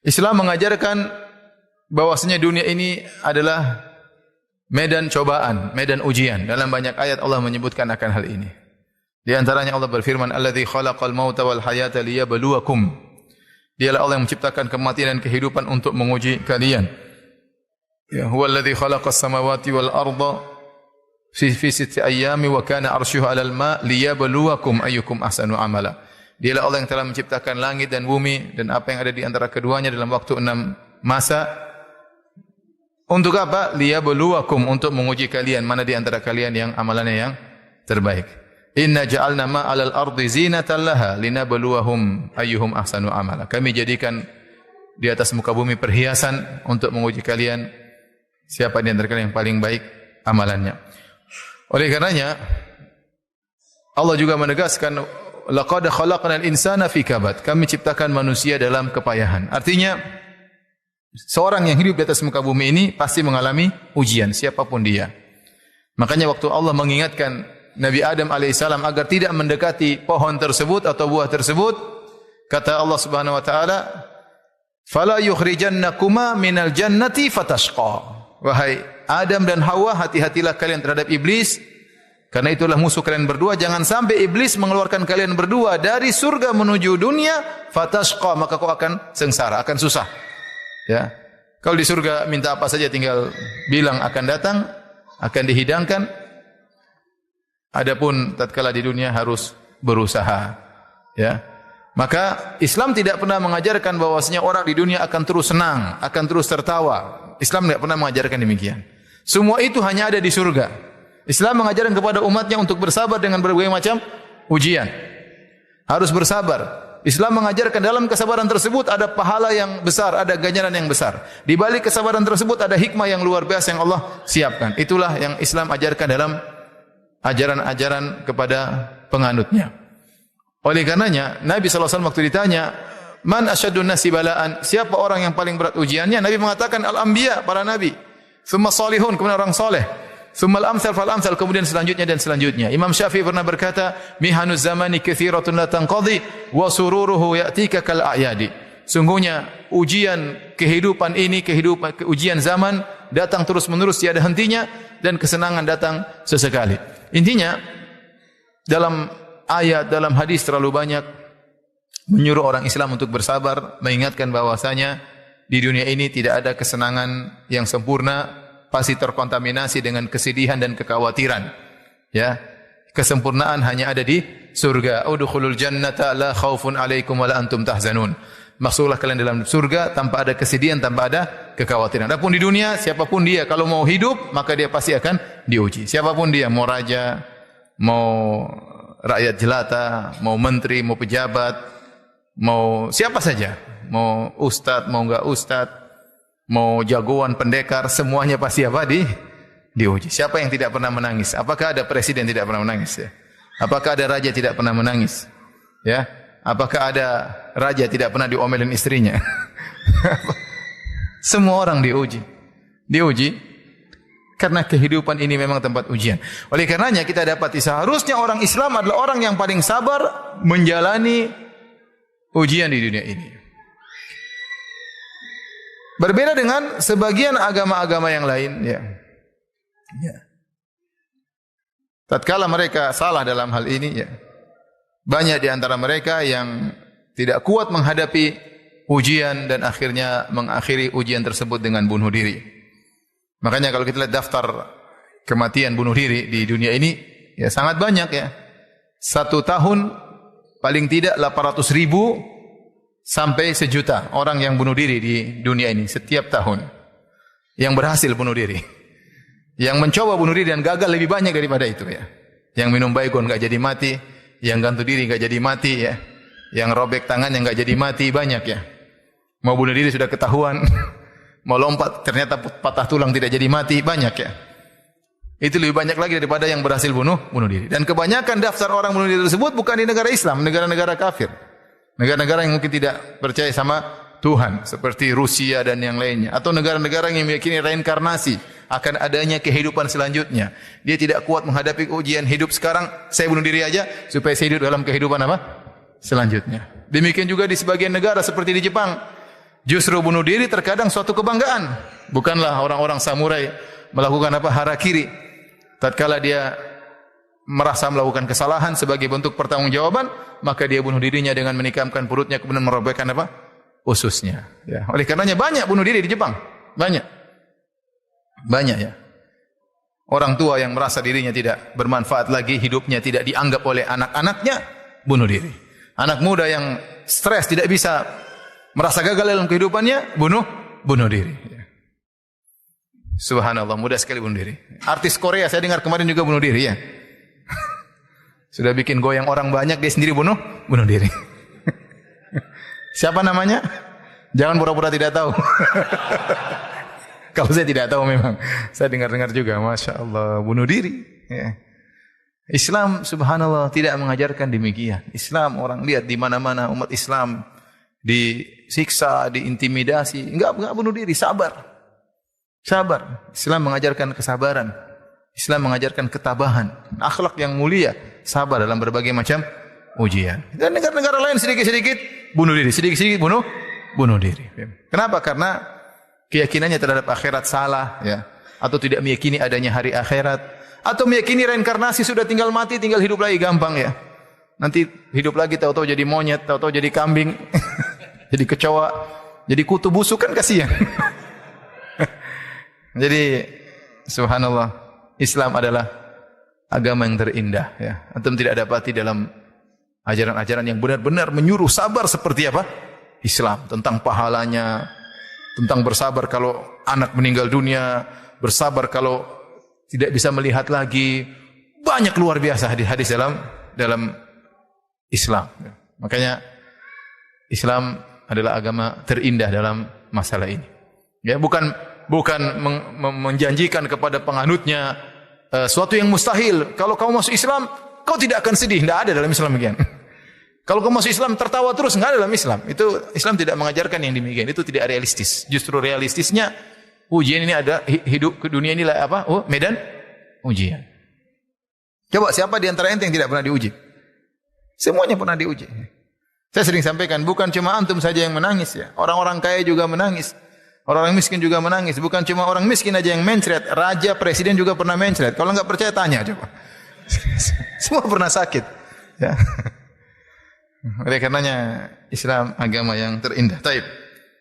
Islam mengajarkan bahwasanya dunia ini adalah medan cobaan, medan ujian. Dalam banyak ayat Allah menyebutkan akan hal ini. Di antaranya Allah berfirman, "Alladzi khalaqal mauta wal hayata liyabluwakum." Dialah Allah yang menciptakan kematian dan kehidupan untuk menguji kalian. Ya, huwallazi khalaqas samawati wal arda fi sittati ayyami wa kana 'arsyuhu 'alal ma' liyabluwakum ayyukum ahsanu amala. Dialah Allah yang telah menciptakan langit dan bumi dan apa yang ada di antara keduanya dalam waktu 6 masa. Untuk apa? Liyabluwakum, untuk menguji kalian mana di antara kalian yang amalannya yang terbaik. Inna ja'alna ma 'alal ardi zinatan laha linabluwahum ayyuhum ahsanu amala. Kami jadikan di atas muka bumi perhiasan untuk menguji kalian siapa di antara kalian yang paling baik amalannya. Oleh karenanya Allah juga menegaskan laqad khalaqnal insana fi kabad. Kami ciptakan manusia dalam kepayahan. Artinya seorang yang hidup di atas muka bumi ini pasti mengalami ujian siapapun dia. Makanya waktu Allah mengingatkan Nabi Adam alaihissalam agar tidak mendekati pohon tersebut atau buah tersebut, kata Allah Subhanahu wa taala, "Fala yukhrijannakuma minal jannati fatashqa." Wahai Adam dan Hawa, hati-hatilah kalian terhadap iblis, karena itulah musuh kalian berdua. Jangan sampai iblis mengeluarkan kalian berdua dari surga menuju dunia, fatashqa, maka kau akan sengsara, akan susah. Ya. Kalau di surga minta apa saja tinggal bilang akan datang, akan dihidangkan. Adapun tatkala di dunia harus berusaha. Ya. Maka Islam tidak pernah mengajarkan bahwasanya orang di dunia akan terus senang, akan terus tertawa. Islam tidak pernah mengajarkan demikian. Semua itu hanya ada di surga. Islam mengajarkan kepada umatnya untuk bersabar dengan berbagai macam ujian. Harus bersabar. Islam mengajarkan dalam kesabaran tersebut ada pahala yang besar, ada ganjaran yang besar. Di balik kesabaran tersebut ada hikmah yang luar biasa yang Allah siapkan. Itulah yang Islam ajarkan dalam ajaran-ajaran kepada penganutnya. Oleh karenanya Nabi SAW waktu ditanya, "Man asyadun nasi balaan?" Siapa orang yang paling berat ujiannya? Nabi mengatakan al-anbiya, para nabi. Tsumma salihun, kemudian orang soleh. Tsumma al-amsal fal amsal, kemudian selanjutnya dan selanjutnya. Imam Syafi'i pernah berkata, "Mihanuz zamani katsiratun la tanqadi wa sururuhu ya'tika kal a'yadi." Sungguhnya ujian kehidupan ini, ujian zaman datang terus-menerus tiada hentinya dan kesenangan datang sesekali. Intinya dalam ayat, dalam hadis terlalu banyak menyuruh orang Islam untuk bersabar, mengingatkan bahwasanya di dunia ini tidak ada kesenangan yang sempurna, pasti terkontaminasi dengan kesedihan dan kekhawatiran. Ya, kesempurnaan hanya ada di surga. Udkhulul jannata la khaufun 'alaikum wa la antum tahzanun. Masuklah kalian dalam surga tanpa ada kesedihan, tanpa ada kekhawatiran. Adapun di dunia, siapapun dia kalau mau hidup, maka dia pasti akan diuji. Siapapun dia, mau raja, mau rakyat jelata, mau menteri, mau pejabat, mau siapa saja, mau ustadz, mau enggak ustadz, mau jagoan, pendekar, semuanya pasti apa? Diuji. Siapa yang tidak pernah menangis? Apakah ada presiden tidak pernah menangis? Ya? Apakah ada raja tidak pernah menangis? Ya? Apakah ada raja tidak pernah diomelin istrinya? Semua orang diuji. Diuji karena kehidupan ini memang tempat ujian. Oleh karenanya kita dapati seharusnya orang Islam adalah orang yang paling sabar menjalani ujian di dunia ini. Berbeda dengan sebagian agama-agama yang lain, ya. Ya. Tatkala mereka salah dalam hal ini, ya. Banyak di antara mereka yang tidak kuat menghadapi ujian dan akhirnya mengakhiri ujian tersebut dengan bunuh diri. Makanya kalau kita lihat daftar kematian bunuh diri di dunia ini, ya sangat banyak ya. 1 tahun paling tidak 800.000 sampai 1 juta orang yang bunuh diri di dunia ini setiap tahun. Yang berhasil bunuh diri. Yang mencoba bunuh diri dan gagal lebih banyak daripada itu ya. Yang minum baygon enggak jadi mati, yang gantung diri enggak jadi mati ya. Yang robek tangan yang enggak jadi mati banyak ya. Mau bunuh diri sudah ketahuan. Mau lompat ternyata patah tulang tidak jadi mati banyak ya. Itu lebih banyak lagi daripada yang berhasil bunuh diri. Dan kebanyakan daftar orang bunuh diri tersebut bukan di negara Islam, negara-negara kafir. Negara-negara yang mungkin tidak percaya sama Tuhan seperti Rusia dan yang lainnya, atau negara-negara yang meyakini reinkarnasi, akan adanya kehidupan selanjutnya. Dia tidak kuat menghadapi ujian hidup sekarang, saya bunuh diri aja supaya saya hidup dalam kehidupan apa? Selanjutnya. Demikian juga di sebagian negara seperti di Jepang. Justru bunuh diri terkadang suatu kebanggaan. Bukanlah orang-orang samurai melakukan harakiri. Tatkala dia merasa melakukan kesalahan sebagai bentuk pertanggungjawaban, maka dia bunuh dirinya dengan menikamkan perutnya kemudian merobekkan ususnya. Ya. Oleh karenanya banyak bunuh diri di Jepang. Banyak ya. Orang tua yang merasa dirinya tidak bermanfaat lagi, hidupnya tidak dianggap oleh anak-anaknya, bunuh diri. Anak muda yang stres, tidak bisa merasa gagal dalam kehidupannya, bunuh diri. Subhanallah, mudah sekali bunuh diri. Artis Korea saya dengar kemarin juga bunuh diri ya. Sudah bikin goyang orang banyak, dia sendiri bunuh diri. Siapa namanya? Jangan pura-pura tidak tahu. Kalau saya tidak tahu memang. Saya dengar-dengar juga, Masya Allah, bunuh diri. Ya. Islam subhanallah tidak mengajarkan demikian. Islam orang lihat di mana-mana umat Islam disiksa, diintimidasi. Enggak bunuh diri, sabar. Islam mengajarkan kesabaran. Islam mengajarkan ketabahan. Akhlak yang mulia, sabar dalam berbagai macam ujian. Dan negara-negara lain sedikit-sedikit bunuh diri. Sedikit-sedikit bunuh diri. Kenapa? Karena keyakinannya terhadap akhirat salah, ya, atau tidak meyakini adanya hari akhirat, atau meyakini reinkarnasi sudah tinggal mati, tinggal hidup lagi gampang ya. Nanti hidup lagi tahu-tahu jadi monyet, tahu-tahu jadi kambing, jadi kecoa, jadi kutu busuk kan kasihan. Jadi subhanallah, Islam adalah agama yang terindah ya. Antum tidak dapati dalam ajaran-ajaran yang benar-benar menyuruh sabar seperti apa? Islam, tentang pahalanya, tentang bersabar kalau anak meninggal dunia, bersabar kalau tidak bisa melihat lagi. Banyak luar biasa hadis-hadis dalam Islam. Makanya Islam adalah agama terindah dalam masalah ini. Ya, bukan menjanjikan kepada penganutnya suatu yang mustahil. Kalau kamu masuk Islam, kau tidak akan sedih. Tidak ada dalam Islam demikian. Kalau kamu masuk Islam tertawa terus, enggak ada dalam Islam. Itu Islam tidak mengajarkan yang demikian. Itu tidak realistis. Justru realistisnya ujian ini ada, hidup ke dunia inilah apa? Medan ujian. Coba siapa di antara ente yang tidak pernah diuji? Semuanya pernah diuji. Saya sering sampaikan, bukan cuma antum saja yang menangis ya. Orang-orang kaya juga menangis. Orang-orang miskin juga menangis. Bukan cuma orang miskin aja yang mencret. Raja, presiden juga pernah mencret. Kalau enggak percaya tanya coba. Semua pernah sakit. Ya. Oleh karenanya Islam agama yang terindah. Taib.